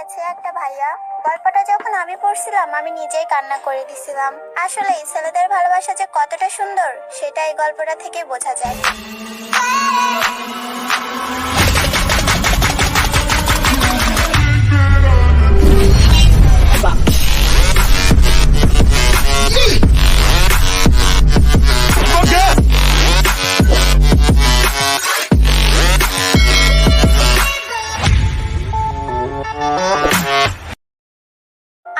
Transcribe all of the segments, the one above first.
লিখেছে একটা ভাইয়া। গল্পটা যখন আমি পড়ছিলাম আমি নিজেই কান্না করে দিছিলাম। আসলে ছেলেদের ভালোবাসা যে কতটা সুন্দর সেটা এই গল্পটা থেকে বোঝা যায়।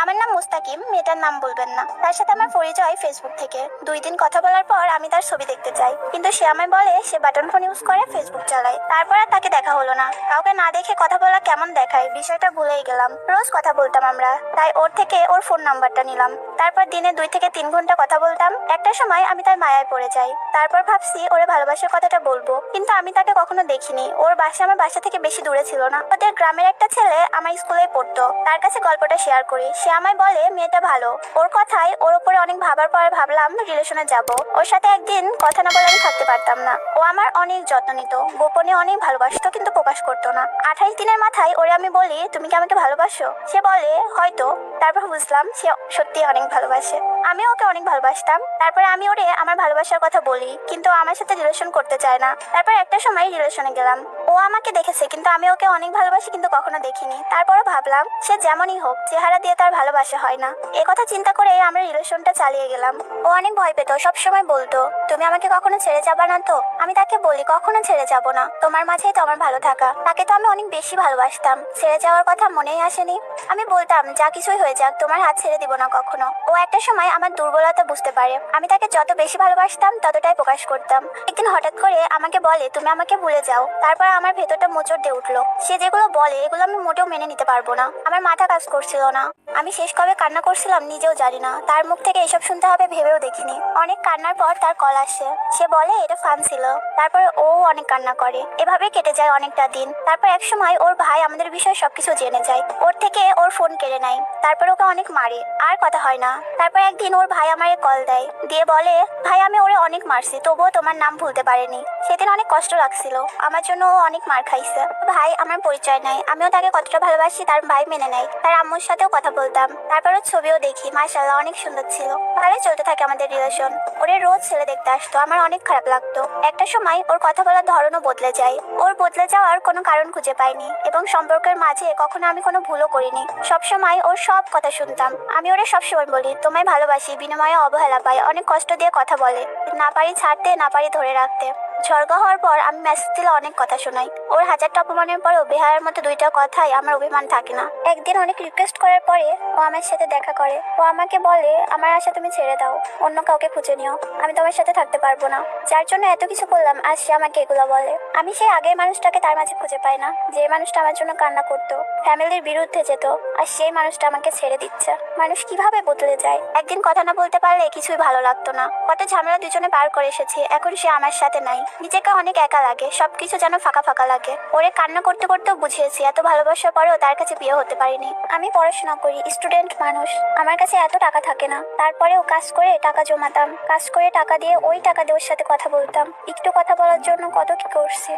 আমার নাম মুস্তাকিম, মেয়েটার নাম বলবেন না। তার সাথে আমার পরিচয় ফেসবুক থেকে। 2 দিন কথা বলার পর আমি তার ছবি দেখতে চাই, কিন্তু সে আমায় বলে সে বাটন ফোন ইউজ করে, ফেসবুক চালায়। তারপর আর তাকে দেখা হলো না। কাউকে না দেখে কথা বলা কেমন দেখায় বিষয়টা ভুলেই গেলাম। রোজ কথা বলতাম আমরা, তাই ওর থেকে ওর ফোন নাম্বারটা নিলাম। তারপর দিনে 2 থেকে 3 ঘন্টা কথা বলতাম। একটা সময় আমি তার মায়ায় পড়ে যাই। তারপর ভাবছি ওরে ভালোবাসার কথাটা বলবো, কিন্তু আমি তাকে কখনো দেখিনি। ওর বাসা আমার বাসা থেকে বেশি দূরে ছিল না। ওদের গ্রামের একটা ছেলে আমার স্কুলে পড়তো, তার কাছে গল্পটা শেয়ার করি। সে আমায় বলে মেয়েটা ভালো। ওর কথায় ওর উপরে অনেক ভাবার পর ভাবলাম রিলেশনে যাব। ওর সাথে একদিন কথা না বলে আমি থাকতে পারতাম না। ও আমার অনেক যত্ন নিত, গোপনে অনেক ভালোবাসতো, কিন্তু প্রকাশ করতো না। 28 দিনের মাথায় ওরে আমি বলি তুমি কি আমাকে ভালোবাসো? সে বলে হয়তো। তারপর বুঝলাম সে সত্যি অনেক ভালোবাসে। আমি ওকে অনেক ভালোবাসতাম। তারপর আমি ওরে আমার ভালোবাসার কথা বলি, কিন্তু আমার সাথে রিলেশন করতে চায় না। তারপর একটা সময় রিলেশনে গেলাম। ও আমাকে দেখেছে, কিন্তু আমি ওকে অনেক ভালোবাসি, কিন্তু কখনো দেখিনি। তারপরও ভাবলাম সে যেমনই হোক চেহারা দিয়ে তার ভালোবাসা হয় না। এ কথা চিন্তা করে আমরা রিলেশনটা চালিয়ে গেলাম। ও অনেক ভয় পেত, সবসময় বলতো তুমি আমাকে কখনো ছেড়ে যাবা না তো? আমি তাকে বলি কখনো ছেড়ে যাব না, তোমার মাঝেই তো আমার ভালো থাকা। তাকে তো আমি অনেক বেশি ভালোবাসতাম, ছেড়ে যাওয়ার কথা মনেই আসেনি। আমি বলতাম যা কিছুই হয়ে যাক তোমার হাত ছেড়ে দিব না কখনো। ও একটা সময় আমার দুর্বলতা বুঝতে পারে। আমি তাকে যত বেশি ভালোবাসতাম ততটাই প্রকাশ করতাম। একদিন হঠাৎ করে আমাকে বলে তুমি আমাকে ভুলে যাও। তারপর আমার ভেতরটা মোচড় দিয়ে উঠলো। সে যেগুলো বলে এগুলো আমি মোটেও মেনে নিতে পারবো না। আমার মাথা কাজ করছিল না। আমি শেষ কবে কান্না করছিলাম নিজেও জানি না। তার মুখ থেকে এসব শুনতে হবে ভেবেও দেখিনি। অনেক কান্নার পর তার কল আসে। সে বলে এটা ফান ছিল। তারপর ও অনেক কান্না করে। এভাবে কেটে যায় অনেকটা দিন। তারপর এক সময় ওর ভাই আমাদের বিষয়ে সবকিছু জেনে যায়। ওর থেকে ওর ফোন কেড়ে নেয়। তারপর ওকে অনেক মারে, আর কথা হয় না। তারপর একদিন ওর ভাই আমারে কল দেয়, দিয়ে বলে ভাই আমি ওরে অনেক মারছি, তবুও তোমার নাম ভুলতে পারেনি। সেদিন অনেক কষ্ট লাগছিল আমার জন্য। ও অনেক মার খাইছে। ভাই আমার পরিচয় নাই, আমিও তাকে কতটা ভালোবাসি তার ভাই মেনে নেয়। তার আম্মুর সাথেও কথা বলতাম। তারপর ওর ছবিও দেখি, মাশাআল্লাহ অনেক সুন্দর ছিল। ভালোই চলতে থাকে আমাদের রিলেশন। ওরে রোজ ছেলে দেখতে আসতো, আমার অনেক খারাপ লাগতো। একটা সময় ওর কথা বলার ধরনও বদলে যায়। ওর বদলে যাওয়ার কোনো কারণ খুঁজে পাইনি, এবং সম্পর্কের মাঝে কখনো আমি কোনো ভুলও করিনি। সবসময় ওর সব কথা শুনতাম। আমি ওরে সবসময় বলি তোমায় ভালোবাসি, বিনিময়ে অবহেলা পাই, অনেক কষ্ট দিয়ে কথা বলে, না পারি ছাড়তে, না পারি ধরে রাখতে। ঝড়গা হওয়ার পর আমি মেসেজ দিলে অনেক কথা শোনাই। ওর হাজারটা অপমানের পরেও বেহায়ার মতো 2টা কথাই আমার অভিমান থাকে না। একদিন অনেক রিকোয়েস্ট করার পরে ও আমার সাথে দেখা করে। ও আমাকে বলে আমার আশা তুমি ছেড়ে দাও, অন্য কাউকে খুঁজে নিও, আমি তোমার সাথে থাকতে পারবো না। যার জন্য এত কিছু করলাম, আজ সে আমাকে এগুলো বলে। আমি সেই আগের মানুষটাকে তার মাঝে খুঁজে পাই না, যে মানুষটা আমার জন্য কান্না করতো, ফ্যামিলির বিরুদ্ধে যেত, আর সেই মানুষটা আমাকে ছেড়ে দিচ্ছে। মানুষ কিভাবে বদলে যায়। একদিন কথা না বলতে পারলে কিছুই ভালো লাগতো না। কত ঝামেলা দুজনে পার করে এসেছি, এখন সে আমার সাথে নাই। নিজেকে অনেক একা লাগে, সবকিছু যেন ফাঁকা ফাঁকা লাগে। ওরে কান্না করতে করতেও বুঝিয়েছি এত ভালোবাসার পরেও তার কাছে বিয়ে হতে পারিনি। আমি পড়াশোনা করি, স্টুডেন্ট মানুষ, আমার কাছে এত টাকা থাকে না। তারপরেও কাজ করে টাকা জমাতাম, কাজ করে টাকা দিয়ে ওই টাকা দিয়ে ওর সাথে কথা বলতাম। একটু কথা বলার জন্য কত কি করছি।